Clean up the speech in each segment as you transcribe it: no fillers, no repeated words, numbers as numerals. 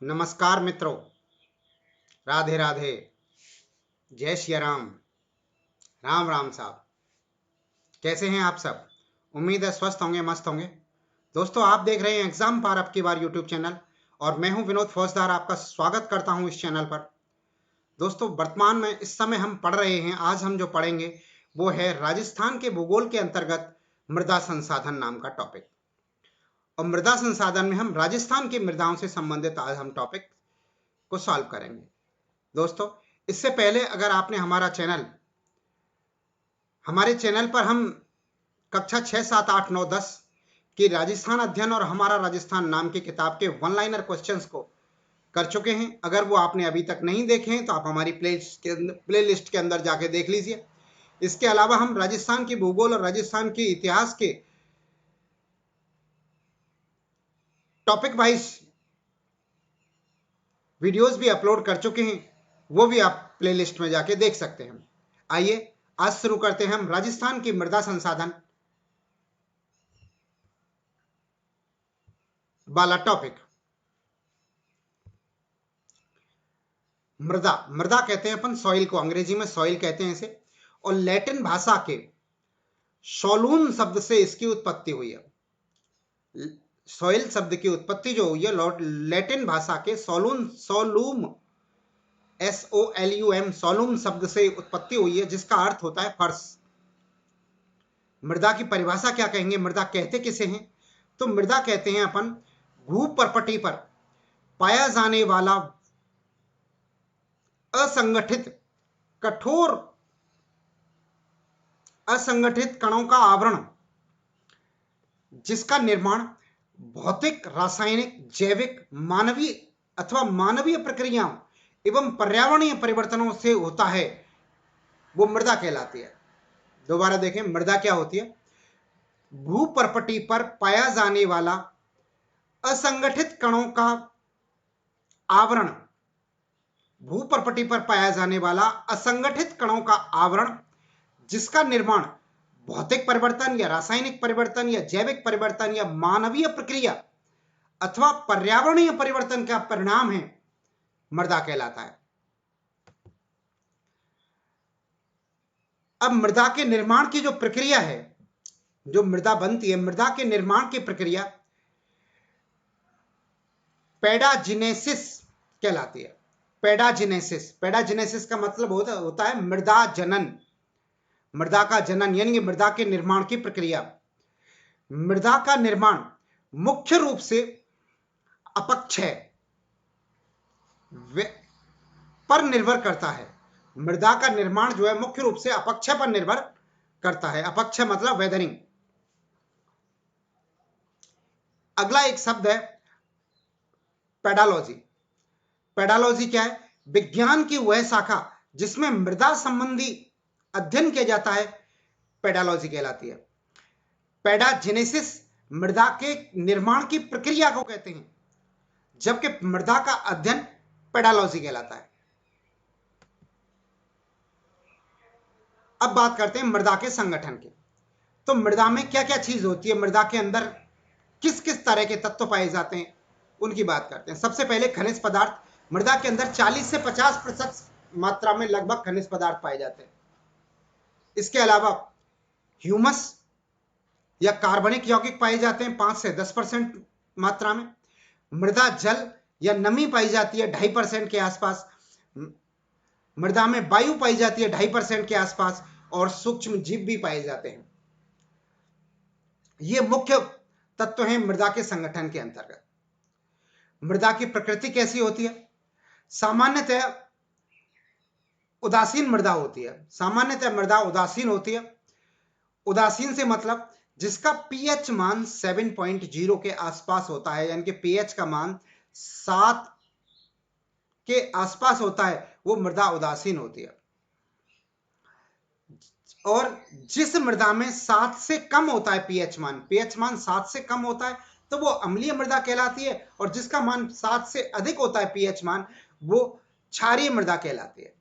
नमस्कार मित्रों, राधे राधे, जय श्री राम, राम राम साहब। कैसे हैं आप सब? उम्मीद है स्वस्थ होंगे, मस्त होंगे। दोस्तों, आप देख रहे हैं एग्जाम पार अब की बार यूट्यूब चैनल और मैं हूं विनोद फौजदार, आपका स्वागत करता हूं इस चैनल पर। दोस्तों, वर्तमान में इस समय हम पढ़ रहे हैं, आज हम जो पढ़ेंगे वो है राजस्थान के भूगोल के अंतर्गत मृदा संसाधन नाम का टॉपिक। और मृदा संसाधन में हम राजस्थान की मृदाओं से संबंधित आज हम टॉपिक को सॉल्व करेंगे। दोस्तों, इससे पहले अगर आपने हमारे चैनल पर हम कक्षा 6, 7, 8, 9, 10 की राजस्थान अध्ययन और हमारा राजस्थान नाम की किताब के वन लाइनर क्वेश्चंस को कर चुके हैं। अगर वो आपने अभी तक नहीं देखे हैं तो आप हमारी प्ले लिस्ट के अंदर जाके देख लीजिए। इसके अलावा हम राजस्थान की भूगोल और राजस्थान के इतिहास के टॉपिक वाइज वीडियोस भी अपलोड कर चुके हैं, वो भी आप प्ले लिस्ट में जाके देख सकते हैं। आइए आज शुरू करते हैं हम राजस्थान की मृदा संसाधन वाला टॉपिक। मृदा मृदा कहते हैं अपन सॉइल को, अंग्रेजी में सॉइल कहते हैं इसे, और लैटिन भाषा के सोलून शब्द से इसकी उत्पत्ति हुई है। सॉइल शब्द की उत्पत्ति जो हुई है लैटिन भाषा के सोलूम SOLUM सोलूम शब्द से उत्पत्ति हुई है, जिसका अर्थ होता है फर्श। मृदा की परिभाषा क्या कहेंगे, मृदा कहते किसे हैं? तो मृदा कहते हैं अपन भूपर्पटी पर पाया जाने वाला कठोर असंगठित कणों का आवरण, जिसका निर्माण भौतिक, रासायनिक, जैविक, मानवीय अथवा मानवीय प्रक्रियाओं एवं पर्यावरणीय परिवर्तनों से होता है, वो मृदा कहलाती है। दोबारा देखें, मृदा क्या होती है? भूपर्पटी पर पाया जाने वाला असंगठित कणों का आवरण, भूपर्पटी पर पाया जाने वाला असंगठित कणों का आवरण, जिसका निर्माण भौतिक परिवर्तन या रासायनिक परिवर्तन या जैविक परिवर्तन या मानवीय प्रक्रिया अथवा पर्यावरणीय परिवर्तन का परिणाम है, मृदा कहलाता है। अब मृदा के निर्माण की जो प्रक्रिया है, जो मृदा बनती है, मृदा के निर्माण की प्रक्रिया पैडाजिनेसिस कहलाती है। पैडाजिनेसिस का मतलब होता है मृदा जनन, मृदा का जनन यानी मृदा के निर्माण की प्रक्रिया। मृदा का निर्माण मुख्य रूप से अपक्षय पर निर्भर करता है। मृदा का निर्माण जो है मुख्य रूप से अपक्षय पर निर्भर करता है। अपक्षय मतलब वेदरिंग। अगला एक शब्द है पेडालॉजी। पेडालॉजी क्या है? विज्ञान की वह शाखा जिसमें मृदा संबंधी अध्ययन किया जाता है, पेडालॉजी कहलाती है। पैडाजेनेसिस मृदा के निर्माण की प्रक्रिया को कहते हैं, जबकि मृदा का अध्ययन पेडालॉजी कहलाता है। अब बात करते हैं मृदा के संगठन की। तो मृदा में क्या क्या चीज होती है, मृदा के अंदर किस किस तरह के तत्व पाए जाते हैं, उनकी बात करते हैं। सबसे पहले खनिज पदार्थ। मृदा के अंदर 40 से 50% मात्रा में लगभग खनिज पदार्थ पाए जाते हैं। इसके अलावा ह्यूमस या कार्बनिक यौगिक पाए जाते हैं 5 से 10% मात्रा में। मृदा जल या नमी पाई जाती है 2.5% के आसपास। मृदा में वायु पाई जाती है 2.5% के आसपास, और सूक्ष्म जीव भी पाए जाते हैं। ये मुख्य तत्व हैं मृदा के संगठन के अंतर्गत। मृदा की प्रकृति कैसी होती है? सामान्यतः उदासीन मृदा होती है। सामान्यतः मृदा उदासीन होती है। उदासीन से मतलब जिसका पीएच मान 7.0 के आसपास होता है, यानी कि पीएच का मान 7 के आसपास होता है, वो मृदा उदासीन होती है। और जिस मृदा में 7 से कम होता है पीएच मान 7 से कम होता है, तो वो अम्लीय मृदा कहलाती है। और जिसका मान 7 से अधिक होता है पीएच मान, वो क्षारीय मृदा कहलाती है।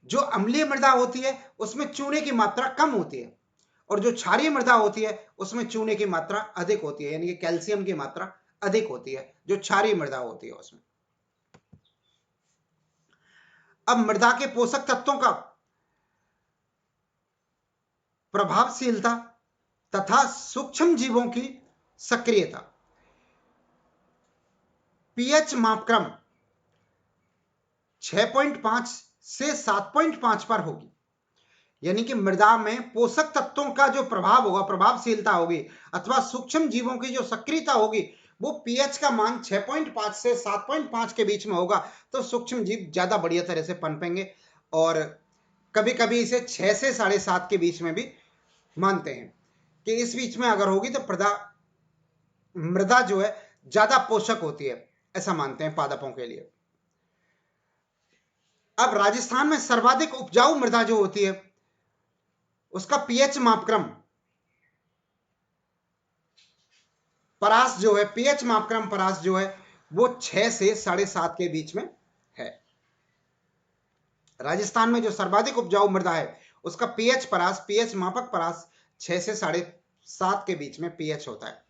जो अम्लीय मृदा होती है उसमें चूने की मात्रा कम होती है, और जो क्षारीय मृदा होती है उसमें चूने की मात्रा अधिक होती है, यानी कि कैल्शियम की मात्रा अधिक होती है जो क्षारीय मृदा होती है उसमें। अब मृदा के पोषक तत्वों का प्रभावशीलता तथा सूक्ष्म जीवों की सक्रियता। पीएच मापक्रम 6.5 से 7.5 पर होगी, यानी कि मृदा में पोषक तत्वों का जो प्रभाव होगा, प्रभावशीलता होगी अथवा सूक्ष्म जीवों की जो सक्रियता होगी, वो पीएच का मान 6.5 से 7.5 के बीच में होगा, तो सूक्ष्म जीव ज्यादा बढ़िया तरह से पनपेंगे। और कभी कभी इसे 6 से 7.5 के बीच में भी मानते हैं कि इस बीच में अगर होगी तो मृदा जो है ज्यादा पोषक होती है, ऐसा मानते हैं पादपों के लिए। अब राजस्थान में सर्वाधिक उपजाऊ मृदा जो होती है उसका पीएच मापक्रम परास जो है, पीएच मापक्रम परास जो है वो 6 से 7.5 के बीच में है। राजस्थान में जो सर्वाधिक उपजाऊ मृदा है उसका पीएच परास, पीएच मापक परास 6 से 7.5 के बीच में पीएच होता है।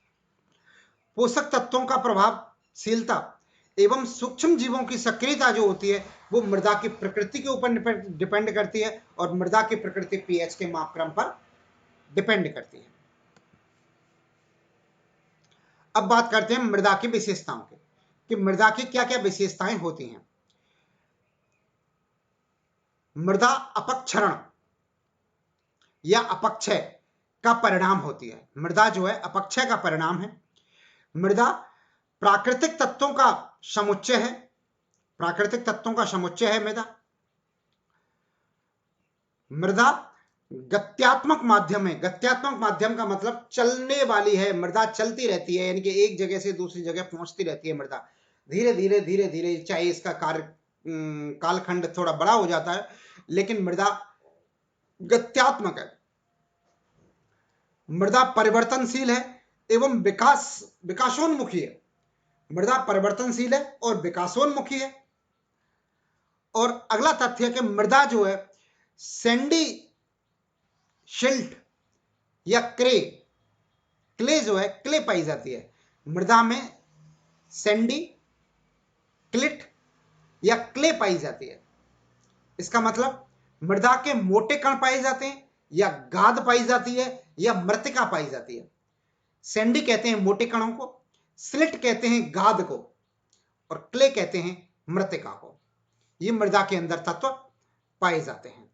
पोषक तत्वों का प्रभावशीलता एवं सूक्ष्म जीवों की सक्रियता जो होती है वो मृदा की प्रकृति के ऊपर डिपेंड करती है, और मृदा की प्रकृति पीएच के मापक्रम पर डिपेंड करती है। अब बात करते हैं मृदा की विशेषताओं की, कि मृदा की क्या क्या विशेषताएं होती हैं। मृदा अपक्षरण या अपक्षय का परिणाम होती है। मृदा जो है अपक्षय का परिणाम है। मृदा प्राकृतिक तत्वों का समुच्चय है, प्राकृतिक तत्वों का समुच्चय है मृदा। मृदा गत्यात्मक माध्यम है। गत्यात्मक माध्यम का मतलब चलने वाली है, मृदा चलती रहती है, यानी कि एक जगह से दूसरी जगह पहुंचती रहती है मृदा, धीरे धीरे धीरे धीरे, चाहे इसका कार्य कालखंड थोड़ा बड़ा हो जाता है, लेकिन मृदा गत्यात्मक है। मृदा परिवर्तनशील है एवं विकासोन्मुखी है। मृदा परिवर्तनशील है और विकासोन्मुखी है। और अगला तथ्य है कि मृदा जो है सैंडी शिल्ट या क्ले जो है, क्ले पाई जाती है मृदा में। सैंडी, क्लिट या क्ले पाई जाती है। इसका मतलब मृदा के मोटे कण पाए जाते हैं, या गाद पाई जाती है, या मृतिका पाई जाती है। सैंडी कहते हैं मोटे कणों को, स्लिट कहते हैं गाद को, और क्ले कहते हैं मृतिका को। ये मृदा के अंदर तत्व पाए जाते हैं।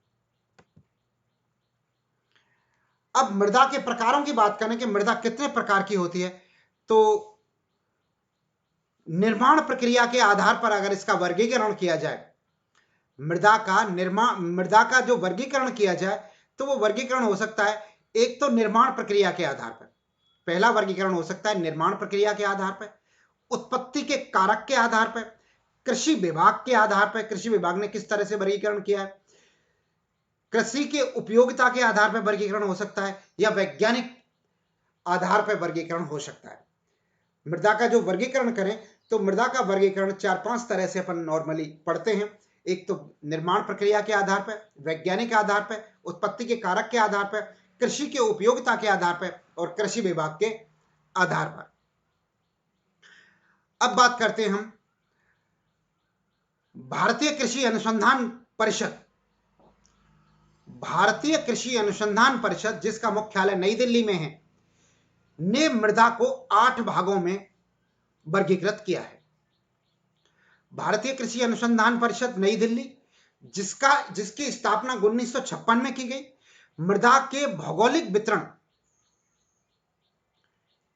अब मृदा के प्रकारों की बात करें कि मृदा कितने प्रकार की होती है, तो निर्माण प्रक्रिया के आधार पर अगर इसका वर्गीकरण किया जाए, मृदा का जो वर्गीकरण किया जाए तो वो वर्गीकरण हो सकता है एक तो निर्माण प्रक्रिया के आधार पर। पहला वर्गीकरण हो सकता है निर्माण प्रक्रिया के आधार पर, उत्पत्ति के कारक के आधार पर, कृषि विभाग के आधार पर, कृषि विभाग ने किस तरह से वर्गीकरण किया है, कृषि के उपयोगिता के आधार पर वर्गीकरण हो सकता है, या वैज्ञानिक आधार पर वर्गीकरण हो सकता है। मृदा का जो वर्गीकरण करें तो मृदा का वर्गीकरण 4-5 तरह से अपन नॉर्मली पढ़ते हैं। एक तो निर्माण प्रक्रिया के आधार पर, वैज्ञानिक आधार पर, उत्पत्ति के कारक के आधार पर, कृषि के उपयोगिता के आधार पर, और कृषि विभाग के आधार पर। अब बात करते हैं हम भारतीय कृषि अनुसंधान परिषद। भारतीय कृषि अनुसंधान परिषद, जिसका मुख्यालय नई दिल्ली में है, ने मृदा को 8 भागों में वर्गीकृत किया है। भारतीय कृषि अनुसंधान परिषद नई दिल्ली, जिसकी स्थापना 1956 में की गई, मृदा के भौगोलिक वितरण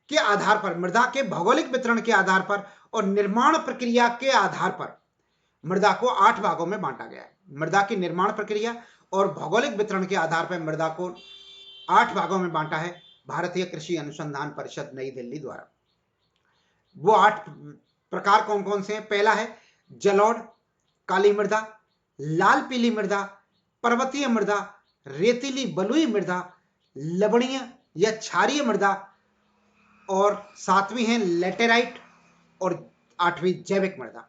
के आधार पर, मृदा के भौगोलिक वितरण के आधार पर और निर्माण प्रक्रिया के आधार पर मृदा को 8 भागों में बांटा गया है। मृदा की निर्माण प्रक्रिया और भौगोलिक वितरण के आधार पर मृदा को 8 भागों में बांटा है भारतीय कृषि अनुसंधान परिषद नई दिल्ली द्वारा। वो 8 प्रकार कौन कौन से हैं? पहला है जलोढ़, काली मृदा, लाल पीली मृदा, पर्वतीय मृदा, रेतीली बलुई मृदा, लवणीय या क्षारीय मृदा, और 7वीं है लेटेराइट, और 8वीं जैविक मृदा।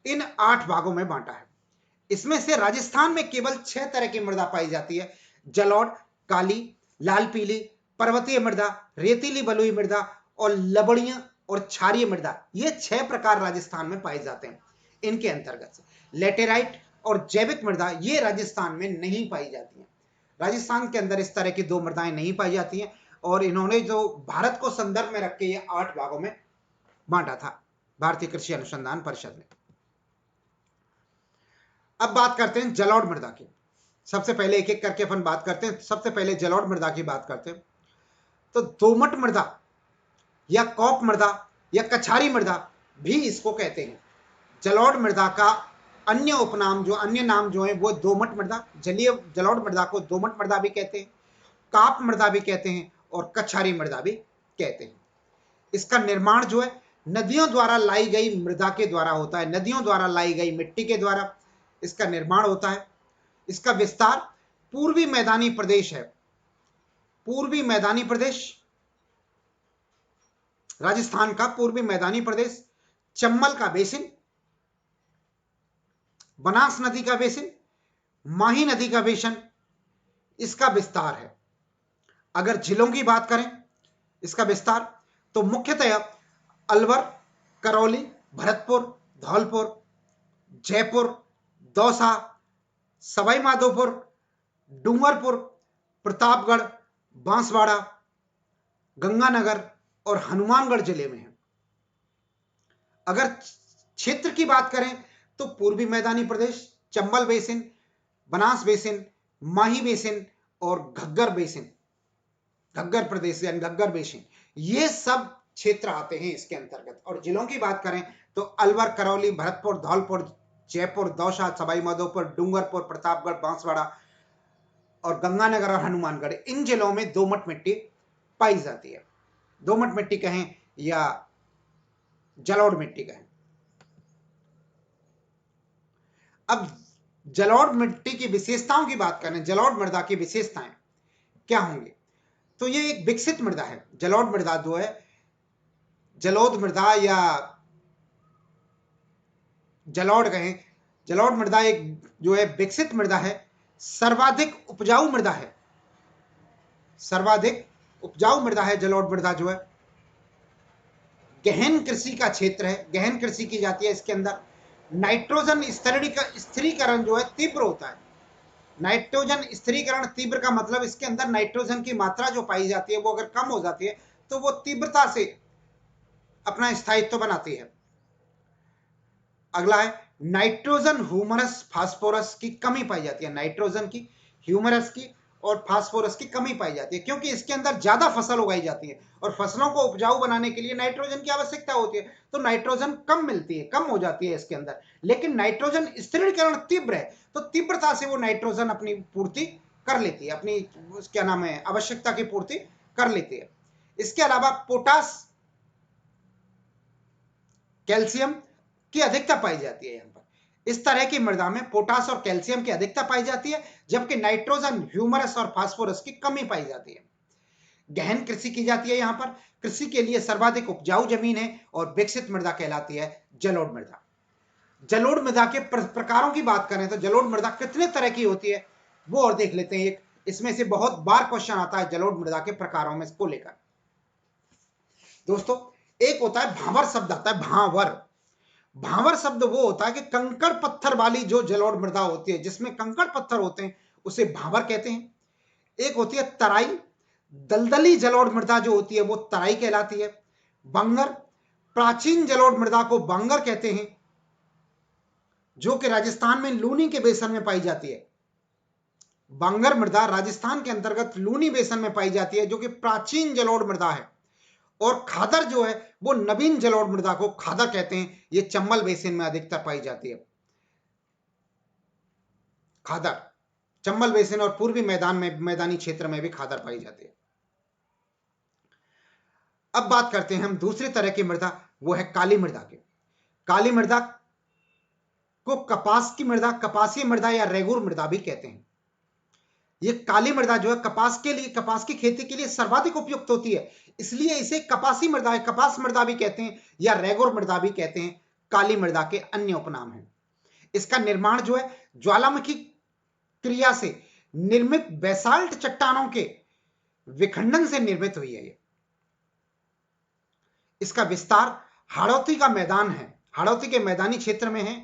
इन 8 भागों में बांटा है। इसमें से राजस्थान में केवल 6 तरह की मृदा पाई जाती है: जलोढ़, काली, लाल पीली, पर्वतीय मृदा, रेतीली बलुई मृदा और लवणीय और क्षारीय मृदा। ये 6 प्रकार राजस्थान में पाए जाते हैं। इनके अंतर्गत लेटेराइट और जैविक मृदा ये राजस्थान में नहीं पाई जाती हैं। राजस्थान के अंदर इस तरह की दो मृदाएं नहीं पाई जाती हैं और इन्होंने जो भारत को संदर्भ में रख के ये 8 भागों में बांटा था भारतीय कृषि अनुसंधान परिषद ने। अब बात करते हैं जलोढ़ मृदा की। सबसे पहले एक एक करके अपन बात करते हैं। सबसे पहले जलोढ़ मृदा की बात करते हैं। तो दोमट मृदा या कॉप मृदा या कछारी मृदा भी इसको कहते हैं। जलोढ़ मृदा का अन्य नाम जो है वो दोमट मृदा, जलीय जलोढ़ मृदा को दोमट मृदा भी कहते हैं, काप मृदा भी कहते हैं और कछारी मृदा भी कहते हैं। इसका निर्माण जो है नदियों द्वारा लाई गई मृदा के द्वारा होता है, नदियों द्वारा लाई गई मिट्टी के द्वारा इसका निर्माण होता है। इसका विस्तार पूर्वी मैदानी प्रदेश है, पूर्वी मैदानी प्रदेश, राजस्थान का पूर्वी मैदानी प्रदेश, चंबल का बेसिन, बनास नदी का बेसिन, माही नदी का बेसिन, इसका विस्तार है। अगर जिलों की बात करें इसका विस्तार तो मुख्यतः अलवर, करौली, भरतपुर, धौलपुर, जयपुर, दौसा, सवाई माधोपुर, डूंगरपुर, प्रतापगढ़, बांसवाड़ा, गंगानगर और हनुमानगढ़ जिले में है। अगर क्षेत्र की बात करें तो पूर्वी मैदानी प्रदेश, चंबल बेसिन, बनास बेसिन, माही बेसिन और घग्गर बेसिन, घग्गर प्रदेश यानी घग्गर बेसिन, ये सब क्षेत्र आते हैं इसके अंतर्गत। और जिलों की बात करें तो अलवर, करौली, भरतपुर, धौलपुर, जयपुर, दौसा, सवाई माधोपुर, डूंगरपुर, प्रतापगढ़, बांसवाड़ा और गंगानगर और हनुमानगढ़, इन जिलों में दोमट मिट्टी पाई जाती है। दोमट मिट्टी कहें या जलोढ़ मिट्टी कहें। अब जलोढ़ मिट्टी की विशेषताओं की बात करें, जलोढ़ मृदा की विशेषताएं क्या होंगी, तो ये एक विकसित मृदा है। जलोढ़ मृदा जो है, जलोढ़ मृदा या जलोढ़ कहें, जलोढ़ मृदा एक जो है विकसित मृदा है, सर्वाधिक उपजाऊ मृदा है, सर्वाधिक उपजाऊ मृदा है जलोढ़ मृदा जो है। गहन कृषि का क्षेत्र है, गहन कृषि की जाती है इसके अंदर। नाइट्रोजन स्थिरीकरण जो है तीव्र होता है। नाइट्रोजन स्थिरीकरण तीव्र का मतलब इसके अंदर नाइट्रोजन की मात्रा जो पाई जाती है वो अगर कम हो जाती है तो वो तीव्रता से अपना स्थायित्व बनाती है। अगला है नाइट्रोजन, ह्यूमरस, फास्फोरस की कमी पाई जाती है। नाइट्रोजन की, ह्यूमरस की और फास्फोरस की कमी पाई जाती है क्योंकि इसके अंदर ज्यादा फसल उगाई जाती है और फसलों को उपजाऊ बनाने के लिए नाइट्रोजन की आवश्यकता होती है, तो नाइट्रोजन कम मिलती है, कम हो जाती है इसके अंदर। लेकिन नाइट्रोजन स्थिरीकरण तीव्र है तो तीव्रता से वो नाइट्रोजन अपनी पूर्ति कर लेती है, अपनी क्या नाम है आवश्यकता की पूर्ति कर लेती है। इसके अलावा पोटास, कैल्शियम की अधिकता पाई जाती है। यहाँ पर इस तरह की मृदा में पोटास और कैल्शियम की अधिकता पाई जाती है, जबकि नाइट्रोजन, ह्यूमरस और फास्फोरस की कमी पाई जाती है। गहन कृषि की जाती है। यहाँ पर कृषि के लिए सर्वाधिक उपजाऊ जमीन है और विकसित मृदा कहलाती है जलोढ़ मृदा। जलोढ़ मृदा के प्रकारों की बात करें तो जलोढ़ मृदा कितने तरह की होती है वो और देख लेते हैं। एक इसमें से बहुत बार क्वेश्चन आता है जलोढ़ मृदा के प्रकारों में को लेकर। दोस्तों, एक होता है भांवर शब्द आता है, भांवर। भांवर शब्द वो होता है कि कंकड़ पत्थर वाली जो जलोढ़ मृदा होती है, जिसमें कंकड़ पत्थर होते हैं, उसे भांवर कहते हैं। एक होती है तराई, दलदली जलोढ़ मृदा जो होती है वो तराई कहलाती है। बांगर, प्राचीन जलोढ़ मृदा को बांगर कहते हैं, जो कि राजस्थान में लूनी के बेसन में पाई जाती है। बांगर मृदा राजस्थान के अंतर्गत लूनी बेसन में पाई जाती है, जो कि प्राचीन जलोढ़ मृदा है। और खादर जो है वो नवीन जलोढ़ मृदा को खादर कहते हैं, ये चंबल बेसिन में अधिकतर पाई जाती है। खादर चंबल बेसिन और पूर्वी मैदानी क्षेत्र में भी खादर पाई जाती है। अब बात करते हैं हम दूसरी तरह की मृदा, वो है काली मृदा की। काली मृदा को कपास की मृदा, कपासीय मृदा या रेगुर मृदा भी कहते हैं। ये काली मृदा जो है कपास के लिए, कपास की खेती के लिए सर्वाधिक उपयुक्त होती है, इसलिए इसे कपासी मृदा, कपास मृदा भी कहते हैं या रेगुर मृदा भी कहते हैं। काली मृदा के अन्य उपनाम हैं। इसका निर्माण जो है ज्वालामुखी क्रिया से निर्मित बेसाल्ट चट्टानों के विखंडन से निर्मित हुई है। ये इसका विस्तार हाड़ौती का मैदान है, हाड़ौती के मैदानी क्षेत्र में है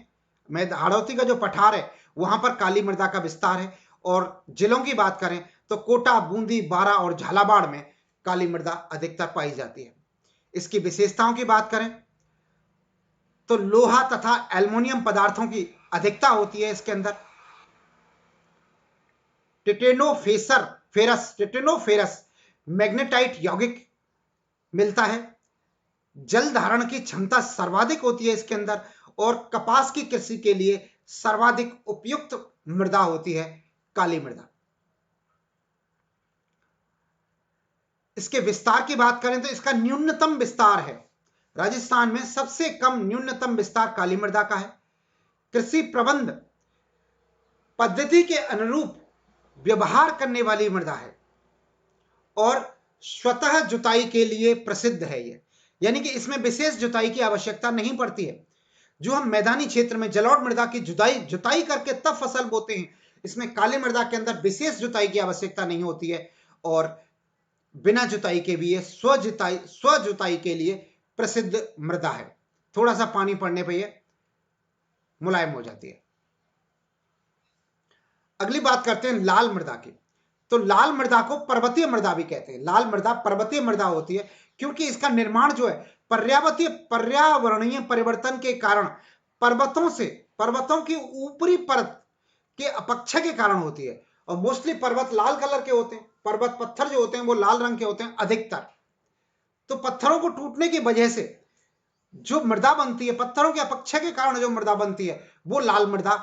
हाड़ौती का जो पठार है वहां पर काली मृदा का विस्तार है। और जिलों की बात करें तो कोटा, बूंदी, बारा और झालावाड़ में काली मृदा अधिकतर पाई जाती है। इसकी विशेषताओं की बात करें तो लोहा तथा एल्युमिनियम पदार्थों की अधिकता होती है इसके अंदर। टिटेनोफेरस मैग्नेटाइट यौगिक मिलता है। जल धारण की क्षमता सर्वाधिक होती है इसके अंदर। और कपास की कृषि के लिए सर्वाधिक उपयुक्त मृदा होती है काली मृदा। इसके विस्तार की बात करें तो इसका न्यूनतम विस्तार है, राजस्थान में सबसे कम न्यूनतम विस्तार काली मृदा का है। कृषि प्रबंध पद्धति के अनुरूप व्यवहार करने वाली मृदा है और स्वतः जुताई के लिए प्रसिद्ध है ये, यानी कि इसमें विशेष जुताई की आवश्यकता नहीं पड़ती है। जो हम मैदानी क्षेत्र में जलोढ़ मृदा की जुताई करके तब फसल बोते हैं, इसमें काली मृदा के अंदर विशेष जुताई की आवश्यकता नहीं होती है और बिना जुताई के भी ये स्व जुताई के लिए प्रसिद्ध मृदा है। थोड़ा सा पानी पड़ने पर यह मुलायम हो जाती है। अगली बात करते हैं लाल मृदा की। तो लाल मृदा को पर्वतीय मृदा भी कहते हैं। लाल मृदा पर्वतीय मृदा होती है क्योंकि इसका निर्माण जो है पर्यावरणीय परिवर्तन के कारण पर्वतों की ऊपरी परत के अपक्षय के कारण होती है। और मोस्टली पर्वत लाल कलर के होते हैं, पर्वत पत्थर जो होते हैं वो लाल रंग के होते हैं अधिकतर। तो पत्थरों को टूटने की वजह से जो मृदा बनती है, पत्थरों के अपक्षय के कारण जो मृदा बनती है वो लाल मृदा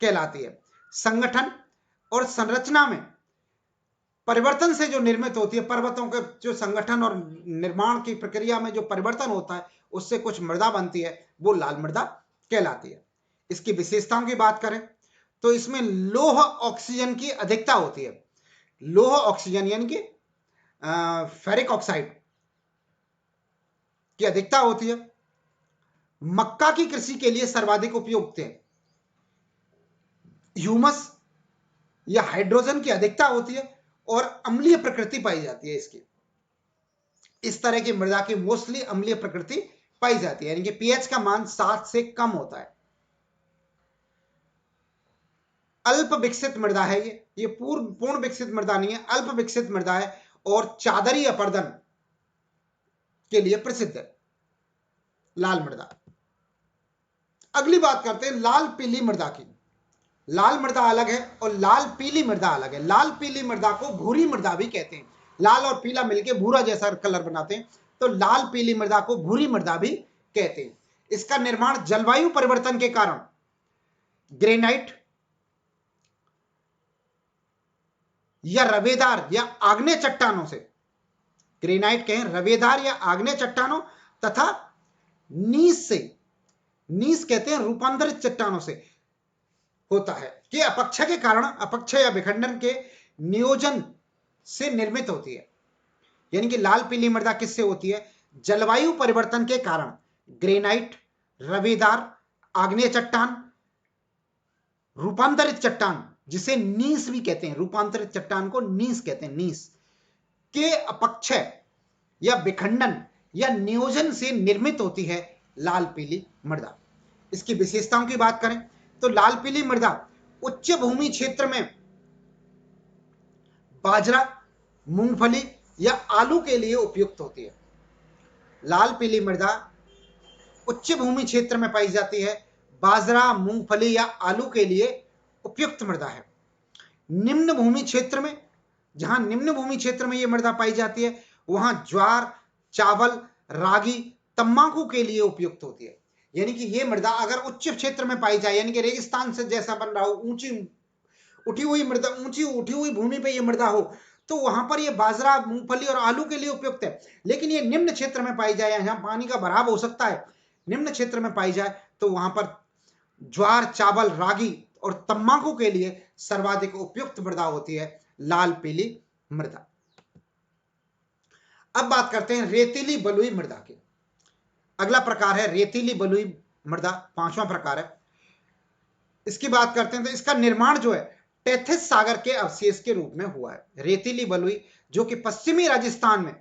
कहलाती है। संगठन और संरचना में परिवर्तन से जो निर्मित होती है, पर्वतों के जो संगठन और निर्माण की प्रक्रिया में जो परिवर्तन होता है उससे कुछ मृदा बनती है, वो लाल मृदा कहलाती है। इसकी विशेषताओं की बात करें तो इसमें लौह ऑक्सीजन की अधिकता होती है। लौह ऑक्सीजन यानी कि फेरिक ऑक्साइड की अधिकता होती है। मक्का की कृषि के लिए सर्वाधिक उपयुक्त है। ह्यूमस या हाइड्रोजन की अधिकता होती है और अम्लीय प्रकृति पाई जाती है इसकी। इस तरह की मृदा की मोस्टली अम्लीय प्रकृति पाई जाती है, यानी कि पीएच का मान 7 से कम होता है। अल्प विकसित मृदा है ये पूर्ण विकसित मृदा नहीं है, अल्प विकसित मृदा है और चादरी अपर्दन के लिए प्रसिद्ध है लाल मृदा। अगली बात करते हैं लाल पीली मृदा की। लाल मृदा अलग है और लाल पीली मृदा अलग है। लाल पीली मृदा को भूरी मृदा भी कहते हैं। लाल और पीला मिलकर भूरा जैसा कलर बनाते हैं, तो लाल पीली मृदा को भूरी मृदा भी कहते हैं। इसका निर्माण जलवायु परिवर्तन के कारण ग्रेनाइट या रवेदार या आग्नेय चट्टानों से, ग्रेनाइट कहें, रवेदार या आग्नेय चट्टानों तथा नीस कहते हैं रूपांतरित चट्टानों से होता है कि अपक्षय के कारण, अपक्षय या विखंडन के नियोजन से निर्मित होती है। यानी कि लाल पीली मृदा किससे होती है? जलवायु परिवर्तन के कारण ग्रेनाइट, रवेदार, आग्नेय चट्टान, रूपांतरित चट्टान जिसे नीस भी कहते हैं, रूपांतरित चट्टान को नीस कहते हैं, नीस के अपक्षय या विखंडन या नियोजन से निर्मित होती है लाल पीली मृदा। इसकी विशेषताओं की बात करें तो लाल पीली मृदा उच्च भूमि क्षेत्र में बाजरा, मूंगफली या आलू के लिए उपयुक्त होती है। लाल पीली मृदा उच्च भूमि क्षेत्र में पाई जाती है, बाजरा, मूंगफली या आलू के लिए उपयुक्त मृदा है। निम्न भूमि क्षेत्र में, जहां निम्न भूमि क्षेत्र में यह मृदा पाई जाती है, वहां ज्वार, चावल, रागी, तंबाकू के लिए उपयुक्त होती है। यानी कि यह मृदा अगर उच्च क्षेत्र में पाई जाए, यानी कि रेगिस्तान से जैसा बन रहा हो, ऊंची उठी हुई भूमि पे यह मृदा हो, तो वहां पर यह बाजरा, मूंगफली और आलू के लिए उपयुक्त है। लेकिन यह निम्न क्षेत्र में पाई जाए, यहां पानी का भराव हो सकता है, निम्न क्षेत्र में पाई जाए, तो वहां पर ज्वार, चावल, रागी और तंबाकू के लिए सर्वाधिक उपयुक्त मृदा होती है लाल पीली मृदा। अब बात करते हैं रेतीली बलुई मृदा की। अगला प्रकार है रेतीली बलुई मृदा, 5वां प्रकार है। इसकी बात करते हैं तो इसका निर्माण जो है टेथिस सागर के अवशेष के रूप में हुआ है। रेतीली बलुई जो कि पश्चिमी राजस्थान में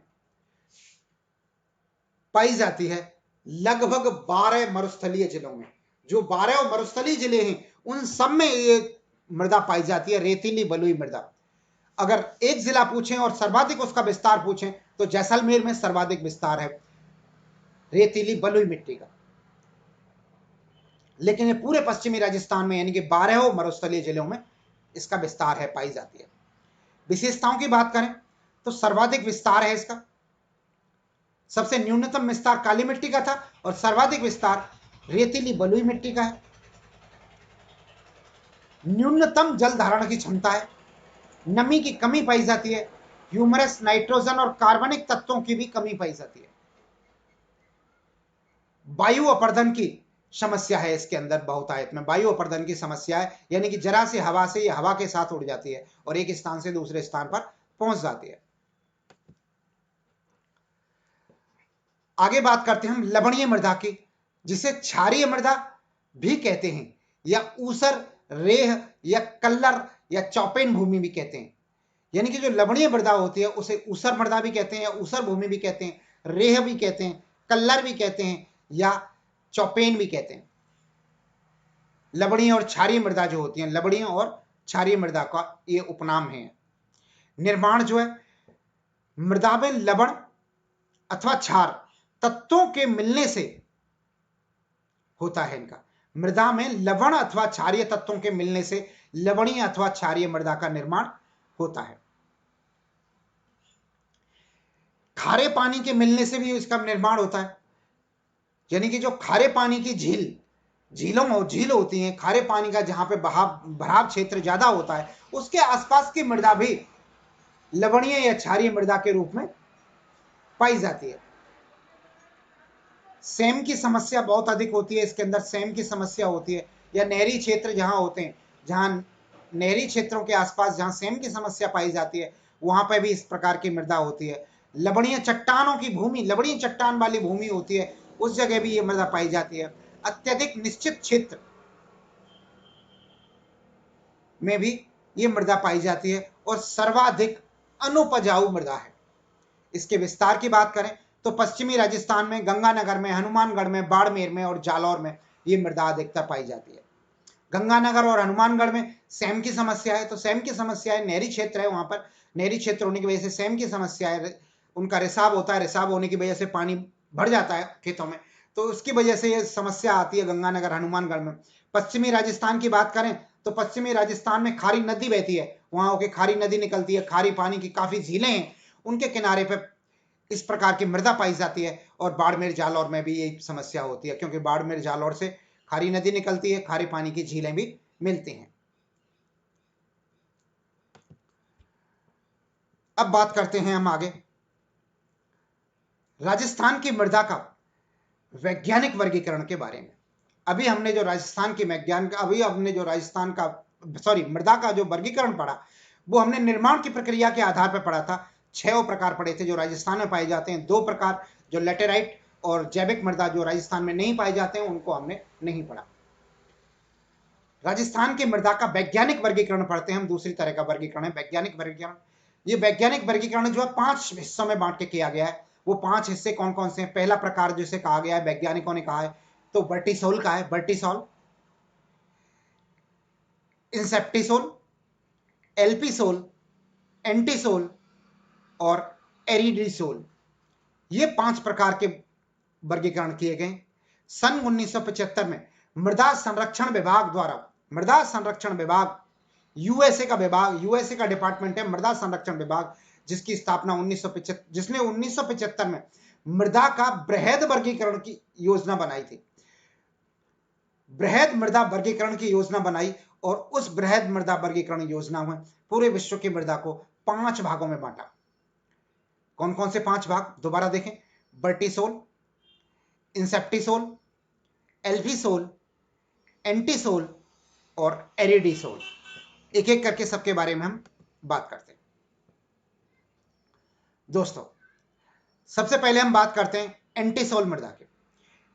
पाई जाती है लगभग 12 मरुस्थलीय जिलों में। जो 12 मरुस्थलीय जिले हैं उन सब में ये मृदा पाई जाती है, रेतीली बलुई मृदा। अगर एक जिला पूछें और सर्वाधिक उसका विस्तार पूछें तो जैसलमेर में सर्वाधिक विस्तार है रेतीली बलुई मिट्टी का। लेकिन ये पूरे पश्चिमी राजस्थान में यानी कि 12 मरुस्थलीय जिलों में इसका विस्तार है, पाई जाती है। विशेषताओं की बात करें तो सर्वाधिक विस्तार है इसका, सबसे न्यूनतम विस्तार काली मिट्टी का था और सर्वाधिक विस्तार रेतीली बलुई मिट्टी का है। न्यूनतम जल धारण की क्षमता है, नमी की कमी पाई जाती है, ह्यूमरस, नाइट्रोजन और कार्बनिक तत्वों की भी कमी पाई जाती है। वायु अपर्दन की समस्या है इसके अंदर, बहुतायत में वायु अपर्दन की समस्या है, यानी कि जरा सी हवा से ये हवा के साथ उड़ जाती है और एक स्थान से दूसरे स्थान पर पहुंच जाती है। आगे बात करते हैं हम लवणीय मृदा की, जिसे क्षारीय मृदा भी कहते हैं या ऊसर, रेह या कल्लर या चौपेन भूमि भी कहते हैं। यानी कि जो लवणीय मृदा होती है उसे ऊसर मृदा भी कहते हैं या ऊसर भूमि भी कहते हैं, रेह भी कहते हैं, कल्लर भी कहते हैं या चौपेन भी कहते हैं। लवणीय और क्षारीय मृदा जो होती है, लवणीय और क्षारीय मृदा का ये उपनाम है। निर्माण जो है मृदा में लवण अथवा क्षार तत्वों के मिलने से होता है। इनका मृदा में लवण अथवा क्षारीय तत्वों के मिलने से लवणीय अथवा क्षारीय मृदा का निर्माण होता है। खारे पानी के मिलने से भी इसका निर्माण होता है, यानी कि जो खारे पानी की झील होती हैं, खारे पानी का जहां पे भराव क्षेत्र ज्यादा होता है उसके आसपास की मृदा भी लवणीय या क्षारीय मृदा के रूप में पाई जाती है। सेम की समस्या बहुत अधिक होती है इसके अंदर, सेम की समस्या होती है, या नहरी क्षेत्र जहां होते हैं, जहां नहरी क्षेत्रों के आसपास जहां सेम की समस्या पाई जाती है वहां पर भी इस प्रकार की मृदा होती है। लवणीय चट्टानों की भूमि, लवणीय चट्टान वाली भूमि होती है, उस जगह भी ये मृदा पाई जाती है। अत्यधिक निश्चित क्षेत्र में भी ये मृदा पाई जाती है और सर्वाधिक अनुपजाऊ मृदा है। इसके विस्तार की बात करें तो पश्चिमी राजस्थान में, गंगानगर में, हनुमानगढ़ में, बाड़मेर में और जालौर में ये मृदा अधिकतर पाई जाती है। गंगानगर और हनुमानगढ़ में सेम की समस्या है, तो सेम की समस्या है, नहरी क्षेत्र है, वहां पर नहरी क्षेत्र होने की वजह से सेम की समस्या है। उनका रिसाव होता है, रिसाव होने की वजह से पानी भर जाता है खेतों में, तो उसकी वजह से ये समस्या आती है गंगानगर, हनुमानगढ़ में। पश्चिमी राजस्थान की बात करें तो पश्चिमी राजस्थान में खारी नदी बहती है, वहां होके खारी नदी निकलती है, खारी पानी की काफी झीलें हैं, उनके किनारे पे इस प्रकार की मृदा पाई जाती है। और बाड़मेर, जालौर में भी यही समस्या होती है, क्योंकि बाड़मेर, जालौर से खारी नदी निकलती है, खारे पानी की झीलें भी मिलती हैं। अब बात करते हैं हम आगे राजस्थान की मृदा का वैज्ञानिक वर्गीकरण के बारे में। अभी हमने जो राजस्थान की मृदा का जो वर्गीकरण पढ़ा वो हमने निर्माण की प्रक्रिया के आधार पर पढ़ा था। 6 प्रकार पढ़े थे जो राजस्थान में पाए जाते हैं, 2 प्रकार जो लेटेराइट और जैविक मृदा जो राजस्थान में नहीं पाए जाते हैं उनको हमने नहीं पढ़ा। राजस्थान की मृदा का वैज्ञानिक वर्गीकरण पढ़ते हैं हम, दूसरी तरह का वर्गीकरण है वैज्ञानिक वर्गीकरण। ये वैज्ञानिक वर्गीकरण जो है 5 हिस्सों में बांट के किया गया है। वो 5 हिस्से कौन कौन से हैं? पहला प्रकार जिसे कहा गया है, वैज्ञानिकों ने कहा है तो वर्टिसोल का है, वर्टिसोल, इंसेप्टिसोल, एल्पिसोल, एंटीसोल और एरिडिसोल। ये 5 प्रकार के वर्गीकरण किए गए। सन 1975 में मृदा संरक्षण विभाग द्वारा, मृदा संरक्षण विभाग यूएसए का विभाग, यूएसए का डिपार्टमेंट है मृदा संरक्षण विभाग, जिसकी स्थापना 1975, जिसने 1975 में मृदा का बृहद वर्गीकरण की योजना बनाई थी, बृहद मृदा वर्गीकरण की योजना बनाई। और उस बृहद मृदा वर्गीकरण योजना में पूरे विश्व की मृदा को 5 भागों में बांटा। कौन कौन से 5 भाग दोबारा देखें? वर्टिसोल, इंसेप्टिसोल, एल्फिसोल, एंटीसोल और एरिडिसोल। एक एक करके सबके बारे में हम बात करते हैं। दोस्तों सबसे पहले हम बात करते हैं एंटीसोल मृदा की।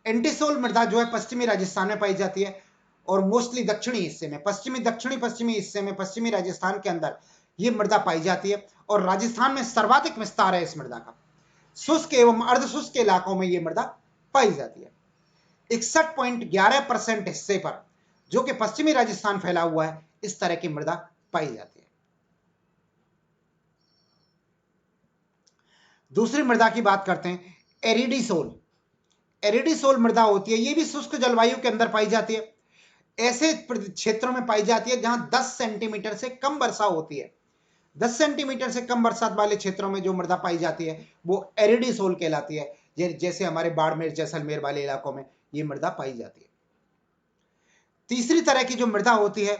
एंटीसोल मृदा जो है पश्चिमी राजस्थान में पाई जाती है और मोस्टली दक्षिणी हिस्से में, पश्चिमी हिस्से में, पश्चिमी राजस्थान के अंदर ये मृदा पाई जाती है। और राजस्थान में सर्वाधिक विस्तार है इस मृदा का। शुष्क एवं अर्धशुष्क इलाकों में ये मृदा पाई जाती है। 61.11% हिस्से पर, जो कि पश्चिमी राजस्थान फैला हुआ है, इस तरह की मृदा पाई जाती है। दूसरी मृदा की बात करते हैं, एरिडीसोल। एरिडीसोल मृदा होती है, ये भी शुष्क जलवायु के अंदर पाई जाती है। ऐसे क्षेत्रों में पाई जाती है जहां 10 सेंटीमीटर से कम वर्षा होती है। 10 सेंटीमीटर से कम बरसात वाले क्षेत्रों में जो मृदा पाई जाती है वो एरिडीसोल कहलाती है। जैसे हमारे बाड़मेर जैसलमेर वाले इलाकों में ये मृदा पाई जाती है। तीसरी तरह की जो मृदा होती है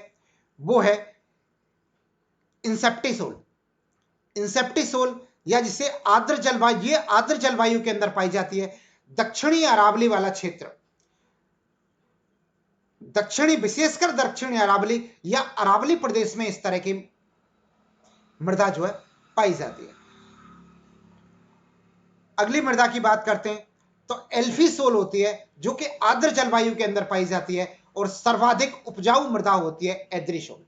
वो है इंसेप्टिसोल। इंसेप्टिसोल या जिसे आर्द्र जलवायु, ये आर्द्र जलवायु के अंदर पाई जाती है। दक्षिणी अरावली वाला क्षेत्र, दक्षिणी, विशेषकर दक्षिणी अरावली या अरावली प्रदेश में इस तरह की मृदा जो है पाई जाती है। अगली मृदा की बात करते हैं तो एल्फीसोल होती है, जो कि आर्द्र जलवायु के अंदर पाई जाती है और सर्वाधिक उपजाऊ मृदा होती है एद्रिसोल,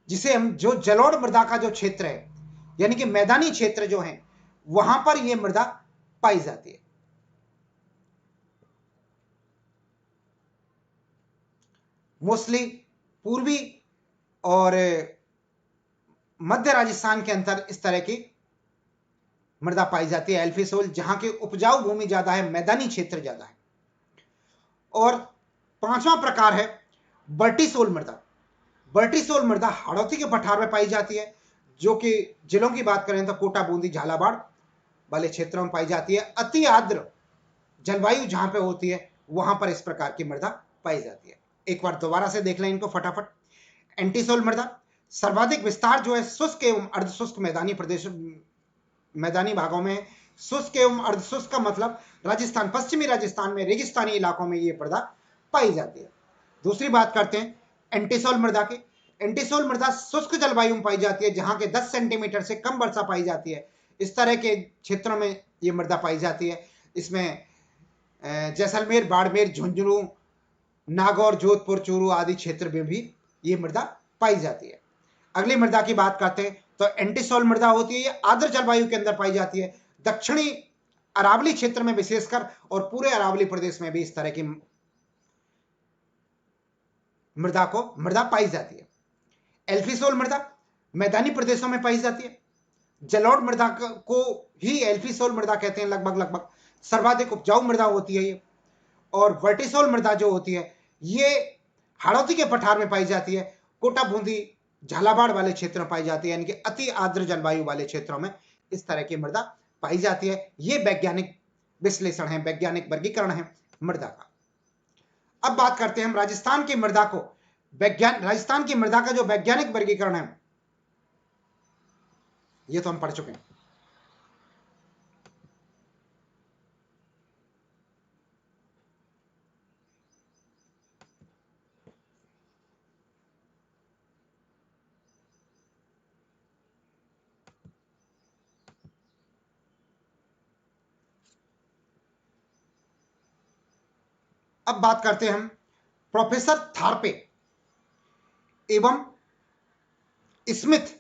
जिसे हम, जो जलोढ़ मृदा का जो क्षेत्र है, यानी कि मैदानी क्षेत्र जो है, वहां पर यह मृदा पाई जाती है। मोस्टली पूर्वी और मध्य राजस्थान के अंदर इस तरह की मृदा पाई जाती है एल्फीसोल, जहां की उपजाऊ भूमि ज्यादा है, मैदानी क्षेत्र ज्यादा है। और पांचवा प्रकार है बर्टिसोल मृदा। बर्टिसोल मृदा हाड़ौती के पठार में पाई जाती है, जो कि जिलों की बात करें तो कोटा, बूंदी, झालावाड़ वाले क्षेत्रों में पाई जाती है। अति आर्द्र जलवायु जहां पे होती है वहां पर इस प्रकार की मृदा पाई जाती है। एक बार दोबारा से देख लें इनको फटाफट। एंटीसोल मृदा, सर्वाधिक विस्तार जो है शुष्क एवं अर्धशुष्क मैदानी प्रदेश, मैदानी भागों में। शुष्क एवं अर्धशुष्क का मतलब राजस्थान, पश्चिमी राजस्थान में रेगिस्तानी इलाकों में ये मृदा पाई जाती है। दूसरी बात करते हैं एंटीसोल मृदा की। एंटीसोल मृदा शुष्क जलवायु में पाई जाती है, जहां के 10 सेंटीमीटर से कम वर्षा पाई जाती है। इस तरह के क्षेत्रों में ये मृदा पाई जाती है। इसमें जैसलमेर, बाड़मेर, झुंझुनू, नागौर, जोधपुर, चूरू आदि क्षेत्र में भी ये मृदा पाई जाती है। अगली मृदा की बात करते हैं तो एंटीसोल मृदा होती है, ये आर्द्र जलवायु के अंदर पाई जाती है, दक्षिणी अरावली क्षेत्र में विशेषकर, और पूरे अरावली प्रदेश में भी इस तरह की मृदा पाई जाती है। एल्फीसोल मृदा मैदानी प्रदेशों में पाई जाती है। जलोढ़ मृदा को ही एल्फीसोल मृदा कहते हैं लगभग। सर्वाधिक उपजाऊ मृदा होती है ये। और वर्टिसोल मृदा जो होती है ये हाड़ौती के पठार में पाई जाती है, कोटा, बूंदी, झालावाड़ वाले क्षेत्र में पाई जाती है, यानी कि अति आर्द्र जलवायु वाले क्षेत्रों में इस तरह की मृदा पाई जाती है। ये वैज्ञानिक विश्लेषण है, वैज्ञानिक वर्गीकरण है मृदा का। अब बात करते हैं हम राजस्थान की मृदा को, राजस्थान की मृदा का जो वैज्ञानिक वर्गीकरण है ये तो हम पढ़ चुके हैं। अब बात करते हैं हम प्रोफेसर थारपे एवं स्मिथ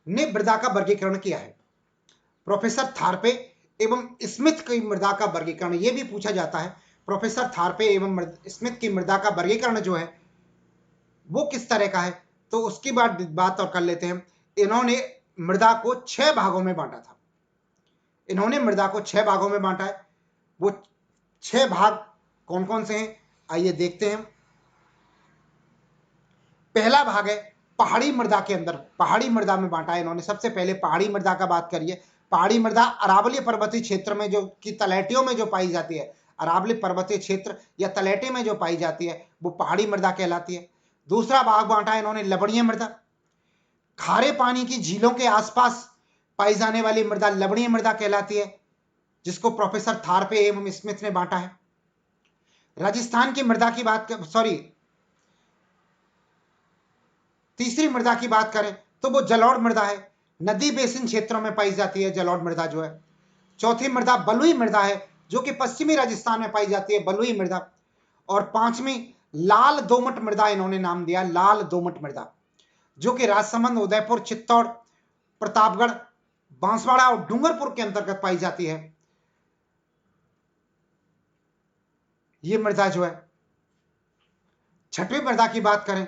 ने मृदा का वर्गीकरण किया है। प्रोफेसर थारपे एवं स्मिथ की मृदा का वर्गीकरण, यह भी पूछा जाता है प्रोफेसर थारपे एवं स्मिथ की मृदा का वर्गीकरण जो है वो किस तरह का है, तो उसकी बात और कर लेते हैं। इन्होंने मृदा को 6 भागों में बांटा था। इन्होंने मृदा को 6 भागों में बांटा है। वो 6 भाग कौन कौन से हैं आइए देखते हैं। पहला भाग है पहाड़ी मृदा के अंदर, पहाड़ी मृदा में बांटा है इन्होंने। सबसे पहले पहाड़ी मृदा का बात करिए। पहाड़ी मृदा अरावली पर्वतीय क्षेत्र में जो कि तलैटियों में जो पाई जाती है, अरावली पर्वतीय क्षेत्र या तलैटे में जो पाई जाती है वो पहाड़ी मृदा कहलाती है। दूसरा भाग बांटा है इन्होंने लवणीय मृदा। खारे पानी की झीलों के आसपास पाई जाने वाली मृदा लवणीय मृदा कहलाती है, जिसको प्रोफेसर थारपे एवं स्मिथ ने बांटा है। राजस्थान की मृदा की बात तीसरी मृदा की बात करें तो वो जलोढ़ मृदा है, नदी बेसिन क्षेत्रों में पाई जाती है जलोढ़ मृदा जो है। चौथी मृदा बलुई मृदा है, जो कि पश्चिमी राजस्थान में पाई जाती है, बलुई मृदा। और पांचवी लाल दोमट मृदा इन्होंने नाम दिया, लाल दोमट मृदा, जो कि राजसमंद, उदयपुर, चित्तौड़, प्रतापगढ़, बांसवाड़ा और डूंगरपुर के अंतर्गत पाई जाती है। ये मृदा जो है। छठवीं मृदा की बात करें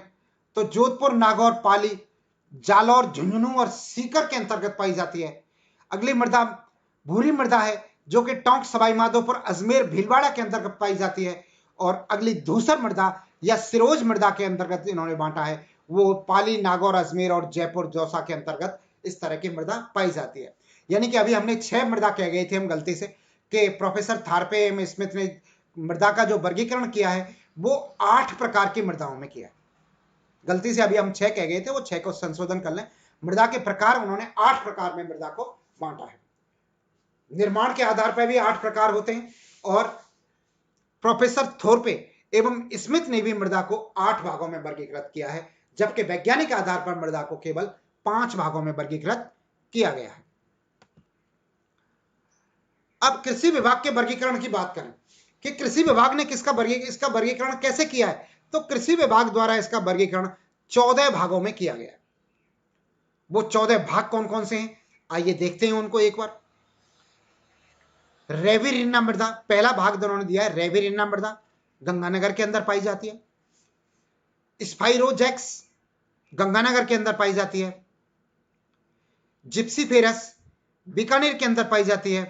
तो जोधपुर, नागौर, पाली, जालौर, झुंझुनू और सीकर के अंतर्गत पाई जाती है। अगली मृदा भूरी मृदा है जो कि टोंक, सवाई माधोपुर, अजमेर, भीलवाड़ा के अंतर्गत पाई जाती है। और अगली धूसर मृदा या सिरोज मृदा के अंतर्गत इन्होंने बांटा है, वो पाली, नागौर, अजमेर और जयपुर, दौसा के अंतर्गत इस तरह की मृदा पाई जाती है। यानी कि अभी हमने 6 मृदा कह गए थे हम गलती से, कि प्रोफेसर थारपे एम स्मिथ ने मृदा का जो वर्गीकरण किया है वो 8 प्रकार की मृदाओं में किया है। गलती से अभी हम 6 कह गए थे, वो 6 को संशोधन कर लें। मृदा के प्रकार उन्होंने 8 प्रकार में मृदा को बांटा है। निर्माण के आधार पर भी 8 प्रकार होते हैं और प्रोफेसर थोरपे एवं स्मिथ ने भी मृदा को 8 भागों में वर्गीकृत किया है, जबकि वैज्ञानिक आधार पर मृदा को केवल 5 भागों में वर्गीकृत किया गया है। अब कृषि विभाग के वर्गीकरण की बात करें कि कृषि विभाग ने इसका वर्गीकरण कैसे किया है, तो कृषि विभाग द्वारा इसका वर्गीकरण 14 भागों में किया गया है। वो 14 भाग कौन कौन से हैं, आइए देखते हैं उनको एक बार। रेविरिन्ना मृदा, पहला भाग उन्होंने दिया है। रेविरिन्ना मृदा गंगानगर के अंदर पाई जाती है। स्पाइरोजेक्स गंगानगर के अंदर पाई जाती है। जिप्सीफेरस बीकानेर के अंदर पाई जाती है।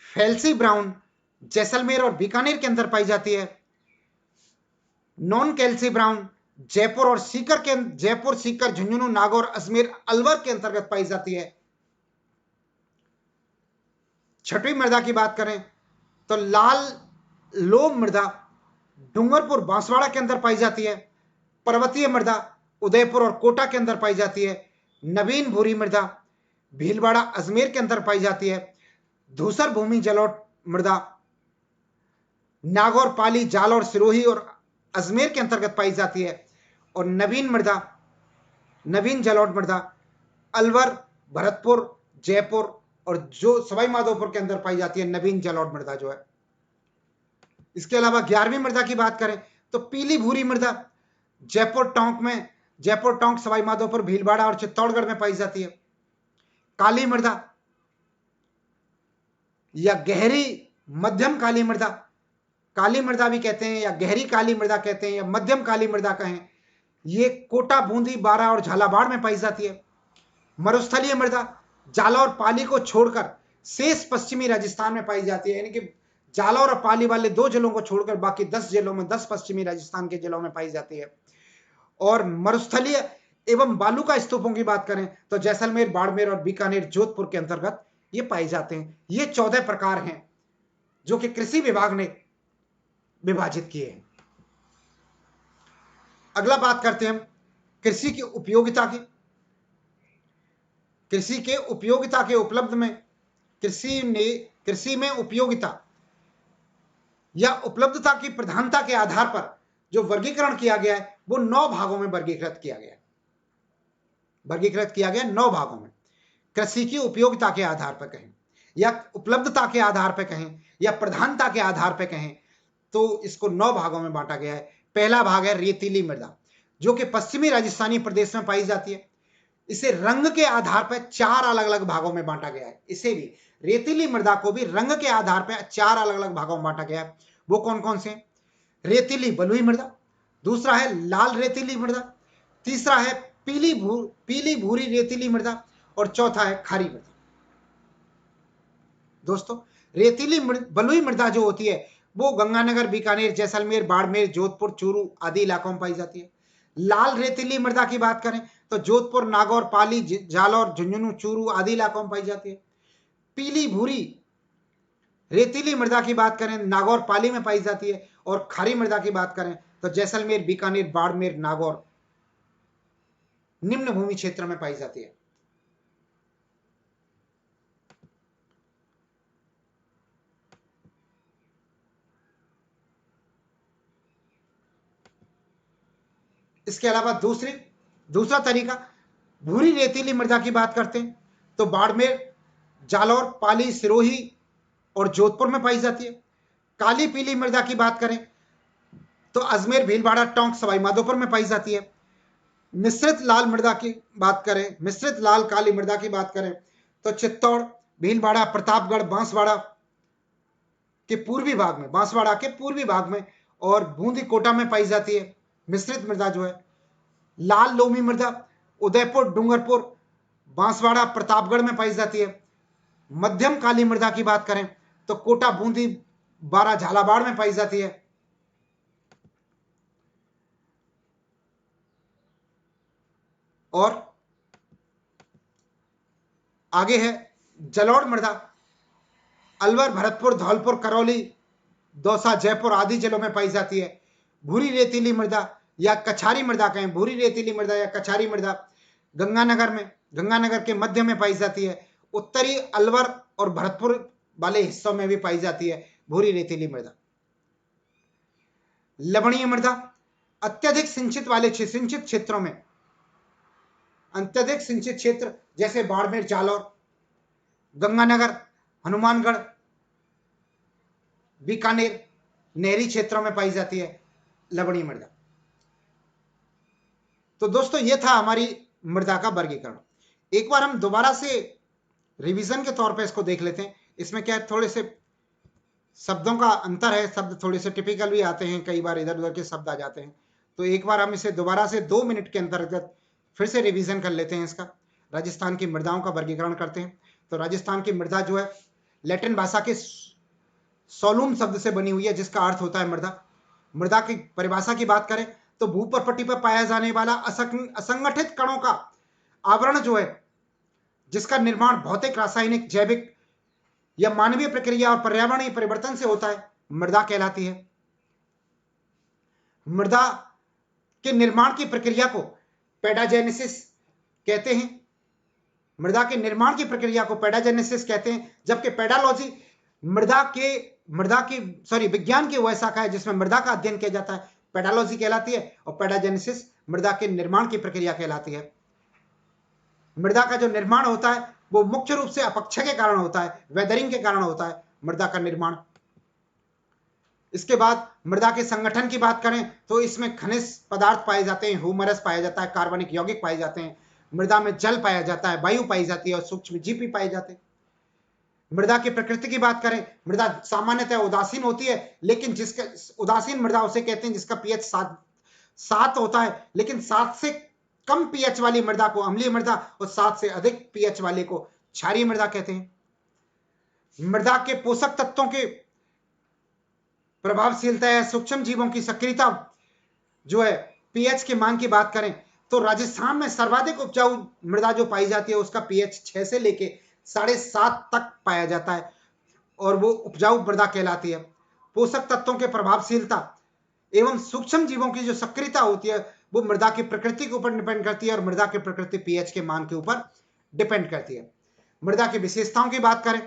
फेल्सी ब्राउन जैसलमेर और बीकानेर के अंदर पाई जाती है। नॉन कैल्सी ब्राउन जयपुर, सीकर, झुंझुनू, नागौर, अजमेर, अलवर के अंतर्गत पाई जाती है। छठवीं मृदा की बात करें तो लाल लोम मृदा डूंगरपुर, बांसवाड़ा के अंदर पाई जाती है। पर्वतीय मृदा उदयपुर और कोटा के अंदर पाई जाती है। नवीन भूरी मृदा भीलवाड़ा, अजमेर के अंदर पाई जाती है। धूसर भूमि जलोढ़ मृदा नागौर, पाली, जालौर, सिरोही और अजमेर के अंतर्गत पाई जाती है। और नवीन जलोढ़ मृदा अलवर, भरतपुर, जयपुर और जो सवाई माधोपुर के अंदर पाई जाती है नवीन जलोढ़ मृदा जो है। इसके अलावा 11वीं मृदा की बात करें तो पीली भूरी मृदा जयपुर, टोंक, सवाई माधोपुर, भीलवाड़ा और चित्तौड़गढ़ में पाई जाती है। काली मृदा या गहरी मध्यम काली मृदा, काली मृदा भी कहते हैं या गहरी काली मृदा कहते हैं या मध्यम काली मृदा कहें, ये कोटा, बूंदी, बारा और झालावाड़ में पाई जाती है। मरुस्थलीय मृदा जालौर, पाली को छोड़कर शेष पश्चिमी राजस्थान में पाई जाती है। यानी कि जालौर और पाली वाले 2 जिलों को छोड़कर बाकी 10 जिलों में, 10 पश्चिमी राजस्थान के जिलों में पाई जाती है। और मरुस्थलीय एवं बालुका स्तूपों की बात करें तो जैसलमेर, बाड़मेर और बीकानेर, जोधपुर के अंतर्गत ये पाए जाते हैं। ये 14 प्रकार हैं जो कि कृषि विभाग ने विभाजित किए हैं। अगला बात करते हैं हम कृषि की उपयोगिता की। कृषि के उपयोगिता के उपलब्ध में कृषि में उपयोगिता या उपलब्धता की प्रधानता के आधार पर जो वर्गीकरण किया गया है वो 9 भागों में वर्गीकृत किया गया 9 भागों में। कृषि की उपयोगिता के आधार पर कहें या उपलब्धता के आधार पर कहें या प्रधानता के आधार पर कहें तो इसको 9 भागों में बांटा गया है। पहला भाग है रेतीली मृदा जो कि पश्चिमी राजस्थानी प्रदेश में पाई जाती है। इसे रंग के आधार पर 4 अलग अलग भागों में बांटा गया है। इसे भी रेतीली मृदा को भी रंग के आधार पर 4 अलग अलग भागों में बांटा गया है। वो कौन कौन से? रेतीली बलुई मृदा, दूसरा है लाल रेतीली मृदा, तीसरा है पीली भूरी रेतीली मृदा और चौथा है खारी मृदा। दोस्तों रेतीली बलुई मृदा जो होती है वो गंगानगर, बीकानेर, जैसलमेर, बाड़मेर, जोधपुर, चूरू आदि इलाकों में पाई जाती है। लाल रेतीली मृदा की बात करें तो जोधपुर, नागौर, पाली, जालौर, झुंझुनू, चूरू आदि इलाकों में पाई जाती है। पीली भूरी रेतीली मृदा की बात करें नागौर, पाली में पाई जाती है। और खारी मृदा की बात करें तो जैसलमेर, बीकानेर, बाड़मेर, नागौर निम्न भूमि क्षेत्र में पाई जाती है। इसके अलावा दूसरा तरीका भूरी रेतीली मृदा की बात करते हैं तो बाड़मेर, जालौर, पाली, सिरोही और जोधपुर में पाई जाती है। काली पीली मृदा की बात करें तो अजमेर, भीलवाड़ा, टोंक, सवाई माधोपुर में पाई जाती है। मिश्रित लाल काली मृदा की बात करें तो चित्तौड़, भीलवाड़ा, प्रतापगढ़, बांसवाड़ा के पूर्वी भाग में, बांसवाड़ा के पूर्वी भाग में और बूंदी कोटा में पाई जाती है। मिश्रित मृदा जो है, लाल लोमी मृदा उदयपुर, डूंगरपुर, बांसवाड़ा, प्रतापगढ़ में पाई जाती है। मध्यम काली मृदा की बात करें तो कोटा, बूंदी, बारा, झालावाड़ में पाई जाती है। और आगे है जलोढ़ मृदा, अलवर, भरतपुर, धौलपुर, करौली, दौसा, जयपुर आदि जिलों में पाई जाती है। भूरी रेतीली मृदा या कछारी मृदा कहें, भूरी रेतीली मृदा या कछारी मृदा गंगानगर में, गंगानगर के मध्य में पाई जाती है। उत्तरी अलवर और भरतपुर वाले हिस्सों में भी पाई जाती है भूरी रेतीली मृदा। लवणीय मृदा अत्यधिक सिंचित वाले सिंचित क्षेत्रों में, अत्यधिक सिंचित क्षेत्र जैसे बाड़मेर, जालौर, गंगानगर, हनुमानगढ़, बीकानेर, नहरी क्षेत्रों में पाई जाती है लवणीय मृदा। तो दोस्तों ये था हमारी मृदा का वर्गीकरण। एक बार हम दोबारा से रिवीजन के तौर पे इसको देख लेते हैं। इसमें क्या है, थोड़े से शब्दों का अंतर है, शब्द थोड़े से टिपिकल भी आते हैं, कई बार इधर उधर के शब्द आ जाते हैं। तो एक बार हम इसे दोबारा से 2 मिनट के अंतर्गत फिर से रिवीजन कर लेते हैं इसका। राजस्थान की मृदाओं का वर्गीकरण करते हैं। तो राजस्थान की मृदा जो है लैटिन भाषा के सोलूम शब्द से बनी हुई है, जिसका अर्थ होता है मृदा। मृदा की परिभाषा की बात करें तो भूपरपट्टी पर पाया जाने वाला असंगठित कणों का आवरण जो है, जिसका निर्माण भौतिक, रासायनिक, जैविक या मानवीय प्रक्रिया और पर्यावरणीय परिवर्तन से होता है, मृदा कहलाती है। मृदा के निर्माण की प्रक्रिया को पेडाजेनेसिस कहते हैं। मृदा के निर्माण की प्रक्रिया को पेडाजेनेसिस कहते हैं, जबकि पेडालॉजी विज्ञान की वह शाखा है जिसमें मृदा का अध्ययन किया जाता है, पेडालॉजी कहलाती है। और पेडाजेनेसिस मृदा के निर्माण की प्रक्रिया कहलाती है। मृदा का जो निर्माण होता है वो मुख्य रूप से अपक्षय के कारण होता है, वेदरिंग के कारण होता है मृदा का निर्माण। इसके बाद मृदा के संगठन की बात करें तो इसमें खनिज पदार्थ पाए जाते हैं, ह्यूमरस पाया जाता है, कार्बनिक यौगिक पाए जाते हैं, मृदा में जल पाया जाता है, वायु पाई जाती है और सूक्ष्म जीव भी पाए जाते हैं। मृदा की प्रकृति की बात करें, मृदा सामान्यतः उदासीन होती है, लेकिन जिसका उदासीन मृदा उसे कहते हैं जिसका पीएच 7 होता है, लेकिन 7 से कम पीएच वाली मृदा को अम्लीय मृदा और 7 से अधिक पीएच वाले को क्षारीय मृदा कहते हैं। मृदा के पोषक तत्वों के प्रभावशीलता या सूक्ष्म जीवों की सक्रियता जो है, पीएच के मान की बात करें तो राजस्थान में सर्वाधिक उपजाऊ मृदा जो पाई जाती है उसका पीएच 6 से लेके 7.5 तक पाया जाता है और वो उपजाऊ मृदा कहलाती है। पोषक तत्वों के प्रभावशीलता एवं सूक्ष्म जीवों की जो सक्रियता होती है वो मृदा की प्रकृति के ऊपर डिपेंड करती है और मृदा की प्रकृति पीएच के मान के ऊपर डिपेंड करती है। मृदा की विशेषताओं की बात करें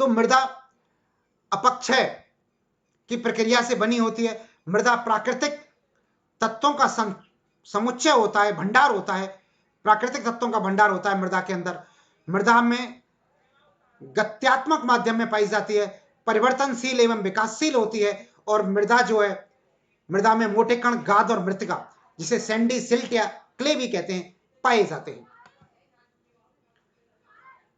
तो मृदा अपक्षय की प्रक्रिया से बनी होती है। मृदा प्राकृतिक तत्वों का समुच्चय होता है, भंडार होता है, प्राकृतिक तत्वों का भंडार होता है मृदा के अंदर। मृदा में गत्यात्मक माध्यम में पाई जाती है, परिवर्तनशील एवं विकासशील होती है और मृदा जो है, मृदा में मोटे कण, गाद और मृतिका जिसे सैंडी, सिल्ट या क्ले भी कहते हैं, पाए जाते हैं।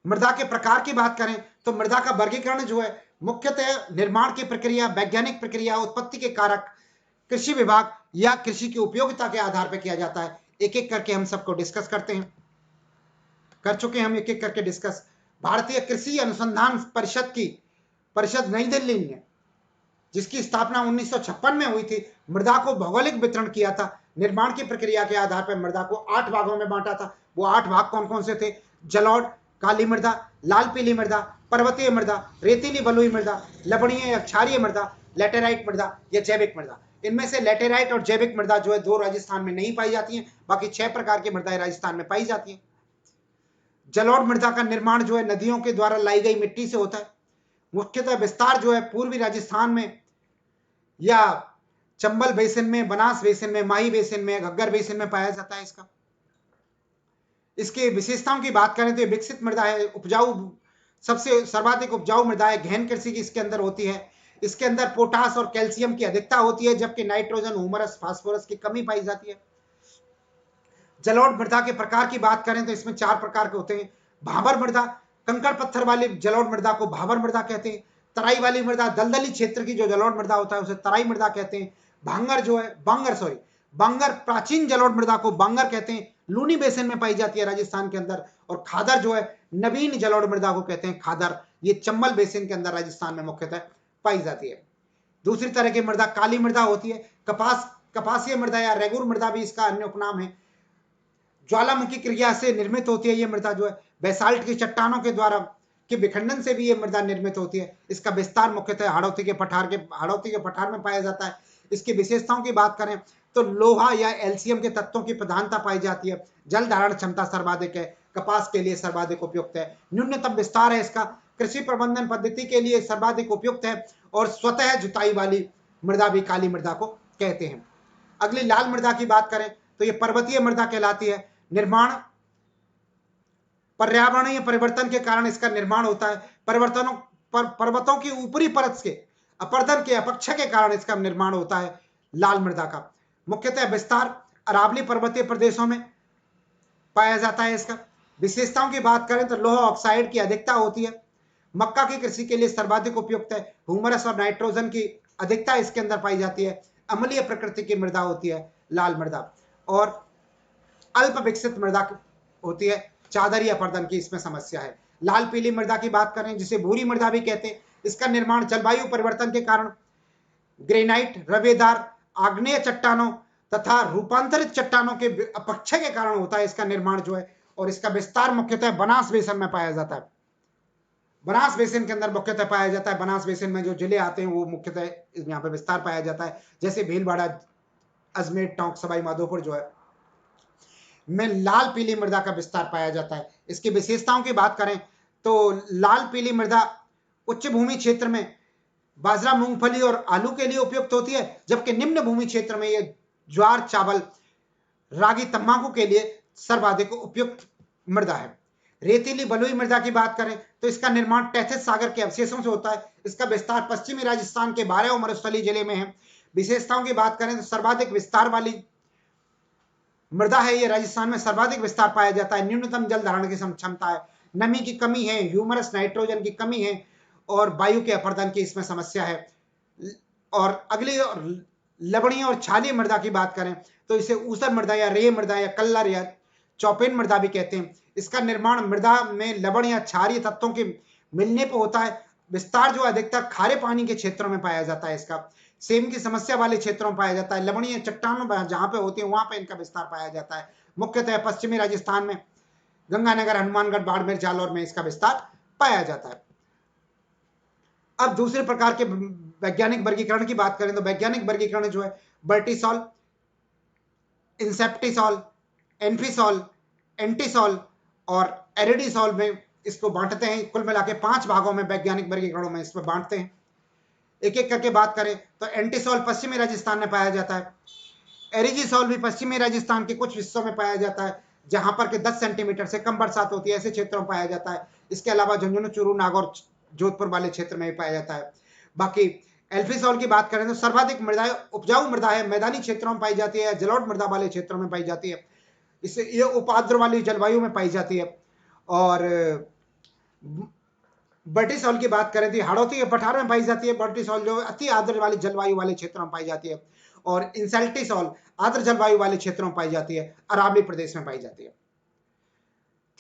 मृदा के प्रकार की बात करें तो मृदा का वर्गीकरण जो है मुख्यतः निर्माण की प्रक्रिया, वैज्ञानिक प्रक्रिया, उत्पत्ति के कारक, कृषि विभाग या कृषि की उपयोगिता के आधार पर किया जाता है। एक एक करके हम सबको डिस्कस करते हैं, कर चुके हैं हम एक एक करके डिस्कस। भारतीय कृषि अनुसंधान परिषद नई दिल्ली में, जिसकी स्थापना 1956 में हुई थी, मृदा को भौगोलिक वितरण किया था। निर्माण की प्रक्रिया के आधार पर मृदा को 8 भागों में बांटा था। वो 8 भाग कौन कौन से थे? जलोढ़, काली मृदा, लाल पीली मृदा, पर्वतीय मृदा, रेतीली बलुई मृदा, लवणीय या क्षारीय मृदा, लैटेराइट मृदा या जैविक मृदा। इनमें से लैटेराइट और जैविक मृदा जो है 2 राजस्थान में नहीं पाई जाती हैं, बाकी 6 प्रकार की मृदाएं राजस्थान में पाई जाती हैं। जलोढ़ मृदा का निर्माण जो है नदियों के द्वारा लाई गई मिट्टी से होता है। मुख्यतः विस्तार जो है पूर्वी राजस्थान में या चंबल बेसिन में, बनास बेसिन में, माही बेसिन में, घग्गर बेसिन में पाया जाता है इसका। इसके विशेषताओं की बात करें तो विकसित मृदा है, उपजाऊ, सबसे सर्वाधिक उपजाऊ मृदा है, गहन कृषि की इसके अंदर होती है। इसके अंदर पोटास और कैल्शियम की अधिकता होती है, जबकि नाइट्रोजन, ह्यूमरस, फास्फोरस की कमी पाई जाती है। जलोढ़ मृदा के प्रकार की बात करें तो इसमें 4 प्रकार के होते हैं। भाबर मृदा, कंकड़ पत्थर वाली जलोढ़ मृदा को भाबर मृदा कहते हैं तराई वाली मृदा, दलदली क्षेत्र की जो जलोढ़ मृदा होता है उसे तराई मृदा कहते हैं। भांगर जो है, बांगर प्राचीन जलोढ़ मृदा को बांगर कहते हैं, लूनी बेसिन में पाई जाती है राजस्थान के अंदर। और खादर जो है नवीन जलोढ़ मृदा को कहते हैं खादर, ये चंबल बेसिन के अंदर राजस्थान में मुख्यतः पाई जाती है। दूसरी तरह की मृदा काली मृदा होती है, कपासीय मृदा या रेगुर मृदा भी इसका अन्य उपनाम है। ज्वालामुखी क्रिया से निर्मित होती है ये मृदा जो है, बेसाल्ट की चट्टानों के द्वारा के विखंडन से भी ये मृदा निर्मित होती है। इसका विस्तार मुख्यतः हाड़ौती के पठार में पाया जाता है। इसकी विशेषताओं की बात करें तो लोहा या एल्शियम के तत्वों की प्रधानता पाई जाती है। जल धारण क्षमता सर्वाधिक है, कपास के लिए सर्वाधिक उपयुक्त है। न्यूनतम विस्तार है इसका, कृषि प्रबंधन पद्धति के लिए सर्वाधिक उपयुक्त है। और स्वतः जुताई वाली मृदा भी काली मृदा को कहते हैं। अगली लाल मृदा की बात करें तो ये पर्वतीय मृदा कहलाती है। निर्माण पर्यावरणीय परिवर्तन के कारण इसका निर्माण होता है। पर्वतों की ऊपरी परत के अपर्दन के अपक्षय के कारण इसका निर्माण होता है लाल मृदा का। मुख्यतः विस्तार अरावली पर्वतीय प्रदेशों में पाया जाता है। इसका विशेषताओं की बात करें तो लोहा ऑक्साइड की अधिकता होती है। मक्का की कृषि के लिए सर्वाधिक उपयुक्त है। ह्यूमरस और नाइट्रोजन की अधिकता इसके अंदर पाई जाती है। अम्लीय प्रकृति की मृदा होती है लाल मृदा। और अल्प विकसित मृदा होती है, चादरी अपर्दन की इसमें समस्या है। लाल पीली मृदा की बात करें जिसे भूरी मृदा भी कहते हैं, इसका निर्माण जलवायु परिवर्तन के कारण ग्रेनाइट, रवेदार, आग्नेय चट्टानों तथा रूपांतरित चट्टानों के अपक्षय के कारण होता है इसका निर्माण जो है। और इसका विस्तार मुख्यतः बनास बेसिन में पाया जाता है। बनास बेसिन के अंदर मुख्यतः पाया जाता है। बनास बेसिन में जो जिले आते हैं वो मुख्यतः यहाँ पे विस्तार पाया जाता है, जैसे भीलवाड़ा, अजमेर, टोंक, सवाई माधोपुर जो है में लाल पीली मृदा का विस्तार पाया जाता है। इसकी विशेषताओं की बात करें तो लाल पीली मृदा उच्च भूमि क्षेत्र में बाजरा, मूंगफली और आलू के लिए उपयुक्त होती है, जबकि निम्न भूमि क्षेत्र में ये ज्वार, चावल, रागी, तंबाकू के लिए सर्वाधिक उपयुक्त मृदा है। रेतीली बलुई मृदा की बात करें तो इसका निर्माण टैथिस सागर के अवशेषों से होता है। इसका विस्तार पश्चिमी राजस्थान के 12 और मरुस्थली जिले में है। विशेषताओं की बात करें तो सर्वाधिक विस्तार वाली मृदा है, ये राजस्थान में सर्वाधिक विस्तार पाया जाता है। न्यूनतम जल धारण की क्षमता है, नमी की कमी है, ह्यूमरस नाइट्रोजन की कमी है और वायु के अपर्दन की इसमें समस्या है। और अगली लवणीय और छालीय मृदा की बात करें तो इसे ऊसर मृदा या रेय मृदा या कल्लर या चौपेन मृदा भी कहते हैं। इसका निर्माण मृदा में लवण या क्षारीय तत्वों के मिलने पर होता है। विस्तार जो अधिकतर खारे पानी के क्षेत्रों में पाया जाता है। इसका सेम की समस्या वाले क्षेत्रों में पाया जाता है। लवणीय चट्टानों जहां पे होती है वहां पे इनका विस्तार पाया जाता है। मुख्यतः पश्चिमी राजस्थान में गंगानगर, हनुमानगढ़, बाड़मेर, जालौर में इसका विस्तार पाया जाता है। अब दूसरे प्रकार के वैज्ञानिक वर्गीकरण की बात करें तो वैज्ञानिक वर्गीकरण जो है वर्टिसॉल, इंसेप्टिसॉल, एन्फिसॉल, एंटीसॉल और एरिडिसॉल में इसको बांटते हैं। कुल मिला के 5 भागों में वैज्ञानिक वर्गीकरणों में इसमें बांटते हैं। एक एक करके बात करें तो एंटीसॉल पश्चिमी राजस्थान में पाया जाता है। एरिजिसॉल भी पश्चिमी राजस्थान के कुछ हिस्सों में पाया जाता है जहां पर के 10 सेंटीमीटर से कम बरसात होती है, ऐसे क्षेत्रों में पाया जाता है। इसके अलावा झुंझुनू, चूरू, नागौर, जोधपुर वाले क्षेत्र में भी पाया जाता है। बाकी एल्फिसॉल की बात करें तो सर्वाधिक मृदा उपजाऊ मृदा है, मैदानी क्षेत्रों में पाई जाती है, जलोढ़ मृदा वाले क्षेत्रों में पाई जाती है। इससे ये उपाद्र वाली जलवायु में पाई जाती है। और बर्टिसॉल की बात करें तो हाड़ौती के पठार में पाई जाती है। बर्टिसॉल जो अति आर्द्र वाली जलवायु वाले क्षेत्रों में पाई जाती है। और इंसेल्टिसॉल आर्द्र जलवायु वाले क्षेत्रों में पाई जाती है, अरावली प्रदेश में पाई जाती है।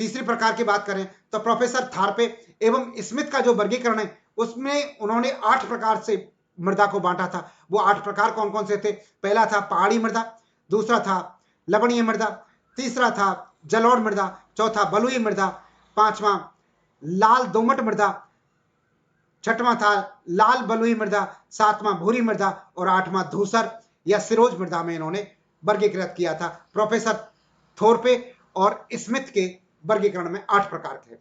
तीसरी प्रकार की बात करें तो प्रोफेसर थारपे एवं स्मिथ का जो वर्गीकरण है उसमें उन्होंने 8 प्रकार से मृदा को बांटा था। वो 8 प्रकार कौन कौन से थे? पहला था पहाड़ी मृदा, दूसरा था लवणीय मृदा, तीसरा था जलोढ़ मृदा, चौथा बलुई मृदा, पांचवा लाल दोमट मृदा, छठवां था लाल बलुई मृदा, सातवां भूरी मृदा और आठवां धूसर या सिरोज मृदा में इन्होंने वर्गीकृत किया था। प्रोफेसर थोरपे और स्मिथ के वर्गीकरण में 8 प्रकार थे।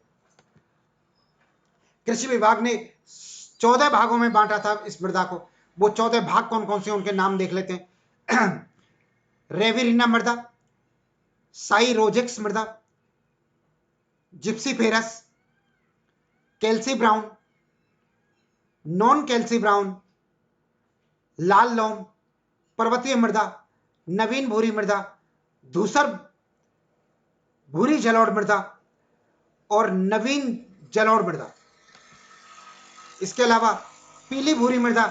कृषि विभाग ने 14 भागों में बांटा था इस मृदा को। वो 14 भाग कौन कौन से उनके नाम देख लेते हैं। रेविरिना मृदा, साइरोजेक्स मृदा, जिप्सीफेरस, कैल्सी ब्राउन, नॉन कैल्सी ब्राउन, लाल लोम, पर्वतीय मृदा, नवीन भूरी मृदा, धूसर भूरी जलोढ़ मृदा और नवीन जलोढ़ मृदा। इसके अलावा पीली भूरी मृदा,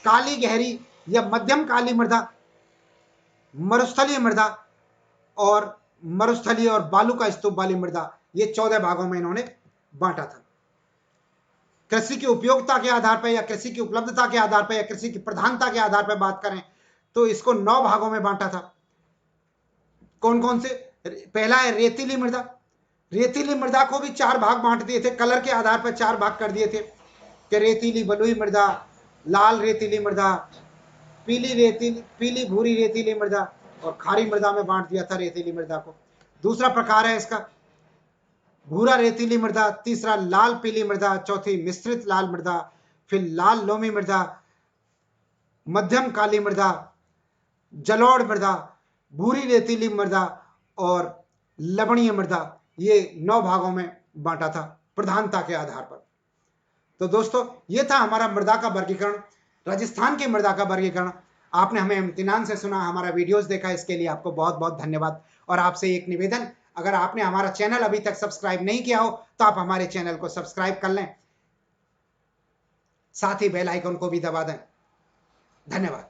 काली गहरी या मध्यम काली मृदा, मरुस्थलीय मृदा और मरुस्थलीय और बालू का स्तूप वाली मृदा, ये 14 भागों में इन्होंने बांटा था। कृषि की उपयोगिता के आधार पर या कृषि की उपलब्धता के आधार पर या कृषि की प्रधानता के आधार पर बात करें तो इसको 9 भागों में बांटा था। कौन कौन से? पहला है रेतीली मृदा। रेतीली मृदा को भी 4 भाग बांट दिए थे, कलर के आधार पर 4 भाग कर दिए थे कि रेतीली बलुई मृदा, लाल रेतीली मृदा, पीली भूरी रेतीली मृदा और खारी मृदा में बांट दिया था रेतीली मृदा को। दूसरा प्रकार है इसका भूरा रेतीली मृदा, तीसरा लाल पीली मृदा, चौथी मिश्रित लाल मृदा, फिर लाल लोमी मृदा, मध्यम काली मृदा, जलोढ़ मृदा, भूरी रेतीली मृदा और लवणीय मृदा। ये 9 भागों में बांटा था प्रधानता के आधार पर। तो दोस्तों ये था हमारा मृदा का वर्गीकरण, राजस्थान की मृदा का वर्गीकरण। आपने हमें इम्तिनान से सुना, हमारा वीडियोस देखा, इसके लिए आपको बहुत बहुत धन्यवाद। और आपसे एक निवेदन, अगर आपने हमारा चैनल अभी तक सब्सक्राइब नहीं किया हो तो आप हमारे चैनल को सब्सक्राइब कर लें, साथ ही बेल आइकन को भी दबा दें। धन्यवाद।